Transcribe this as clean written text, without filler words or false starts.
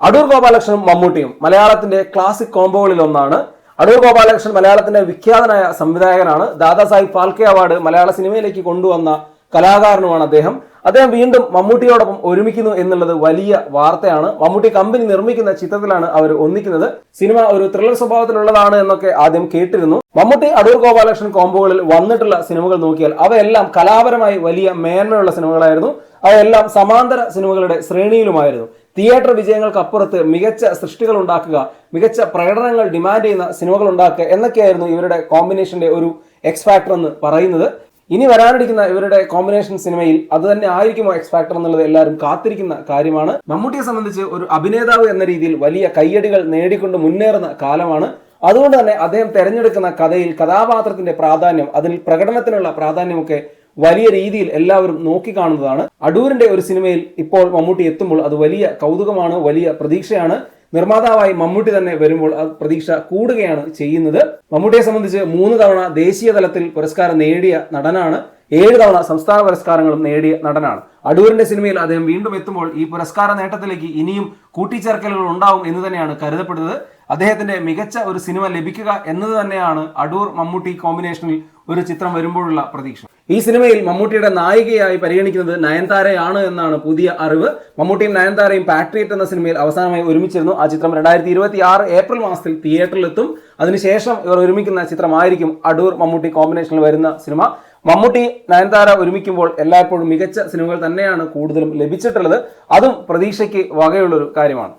അടൂർ ഗോപാലകൃഷ്ണനും മമ്മൂട്ടിയും മലയാളത്തിന്റെ ക്ലാസിക് കോംബോകളിൽ ഒന്നാണ്. അടൂർ ഗോപാലകൃഷ്ണൻ മലയാളത്തിന്റെ വിഖ്യാതനായ സംവിധായകനാണ്. ദാദാസാഹിബ് ഫാൽക്കെ അവാർഡ് മലയാള സിനിമയിലേക്ക് കൊണ്ടുവന്ന കലാകാരനുമാണ് അദ്ദേഹം. വീണ്ടും മമ്മൂട്ടിയോടൊപ്പം ഒരുമിക്കുന്നു എന്നുള്ളത് വലിയ വാർത്തയാണ്. മമ്മൂട്ടി കമ്പനി നിർമ്മിക്കുന്ന ചിത്രത്തിലാണ് അവർ ഒന്നിക്കുന്നത്. സിനിമ ഒരു ത്രില്ലർ സ്വഭാവത്തിലുള്ളതാണ് എന്നൊക്കെ ആദ്യം കേട്ടിരുന്നു. മമ്മൂട്ടി അടൂർ ഗോപാലകൃഷ്ണൻ കോംബോകളിൽ വന്നിട്ടുള്ള സിനിമകൾ നോക്കിയാൽ അവയെല്ലാം കലാപരമായി വലിയ മേന്മയുള്ള സിനിമകളായിരുന്നു. അവയെല്ലാം സമാന്തര സിനിമകളുടെ ശ്രേണിയിലുമായിരുന്നു. തിയേറ്റർ വിജയങ്ങൾക്കപ്പുറത്ത് മികച്ച സൃഷ്ടികൾ ഉണ്ടാക്കുക, മികച്ച പ്രകടനങ്ങൾ ഡിമാൻഡ് ചെയ്യുന്ന സിനിമകൾ ഉണ്ടാക്കുക എന്നൊക്കെയായിരുന്നു ഇവരുടെ കോമ്പിനേഷന്റെ ഒരു എക്സ് ഫാക്ടർ എന്ന് പറയുന്നത്. ഇനി വരാനിരിക്കുന്ന ഇവരുടെ കോമ്പിനേഷൻ സിനിമയിൽ അത് തന്നെ ആയിരിക്കുമോ എക്സ് ഫാക്ടർ എന്നുള്ളത് എല്ലാവരും കാത്തിരിക്കുന്ന കാര്യമാണ്. മമ്മൂട്ടിയെ സംബന്ധിച്ച് ഒരു അഭിനേതാവ് എന്ന രീതിയിൽ വലിയ കയ്യടികൾ നേടിക്കൊണ്ട് മുന്നേറുന്ന കാലമാണ്. അതുകൊണ്ട് തന്നെ അദ്ദേഹം തെരഞ്ഞെടുക്കുന്ന കഥയിൽ കഥാപാത്രത്തിന്റെ പ്രാധാന്യം, അതിൽ പ്രകടനത്തിനുള്ള പ്രാധാന്യമൊക്കെ വലിയ രീതിയിൽ എല്ലാവരും നോക്കിക്കാണുന്നതാണ്. അടൂരിന്റെ ഒരു സിനിമയിൽ ഇപ്പോൾ മമ്മൂട്ടി എത്തുമ്പോൾ അത് വലിയ കൗതുകമാണ്, വലിയ പ്രതീക്ഷയാണ്. നിർമ്മാതാവായി മമ്മൂട്ടി തന്നെ വരുമ്പോൾ ആ പ്രതീക്ഷ കൂടുകയാണ് ചെയ്യുന്നത്. മമ്മൂട്ടിയെ സംബന്ധിച്ച് 3 തവണ ദേശീയ തലത്തിൽ പുരസ്കാരം നേടിയ നടനാണ്. 7 തവണ സംസ്ഥാന പുരസ്കാരങ്ങളും നേടിയ നടനാണ്. അടൂരിന്റെ സിനിമയിൽ അദ്ദേഹം വീണ്ടും എത്തുമ്പോൾ ഈ പുരസ്കാര നേട്ടത്തിലേക്ക് ഇനിയും കൂട്ടിച്ചേർക്കലുകൾ ഉണ്ടാവും എന്ന് തന്നെയാണ് കരുതപ്പെടുന്നത്. അദ്ദേഹത്തിന്റെ മികച്ച ഒരു സിനിമ ലഭിക്കുക എന്നത് തന്നെയാണ് അടൂർ മമ്മൂട്ടി കോമ്പിനേഷനിൽ ഒരു ചിത്രം വരുമ്പോഴുള്ള പ്രതീക്ഷ. ഈ സിനിമയിൽ മമ്മൂട്ടിയുടെ നായികയായി പരിഗണിക്കുന്നത് നയൻതാരയാണ് എന്നാണ് പുതിയ അറിവ്. മമ്മൂട്ടിയും നയൻതാരയും പാട്രിയറ്റ് എന്ന സിനിമയിൽ അവസാനമായി ഒരുമിച്ചിരുന്നു. ആ ചിത്രം 2026 ഏപ്രിൽ മാസത്തിൽ തിയേറ്ററിലെത്തും. അതിനുശേഷം ഇവർ ഒരുമിക്കുന്ന ചിത്രമായിരിക്കും അടൂർ മമ്മൂട്ടി കോമ്പിനേഷനിൽ വരുന്ന സിനിമ. മമ്മൂട്ടി നയൻതാര ഒരുമിക്കുമ്പോൾ എല്ലായ്പ്പോഴും മികച്ച സിനിമകൾ തന്നെയാണ് കൂടുതലും ലഭിച്ചിട്ടുള്ളത്. അതും പ്രതീക്ഷയ്ക്ക് വകയുള്ളൊരു കാര്യമാണ്.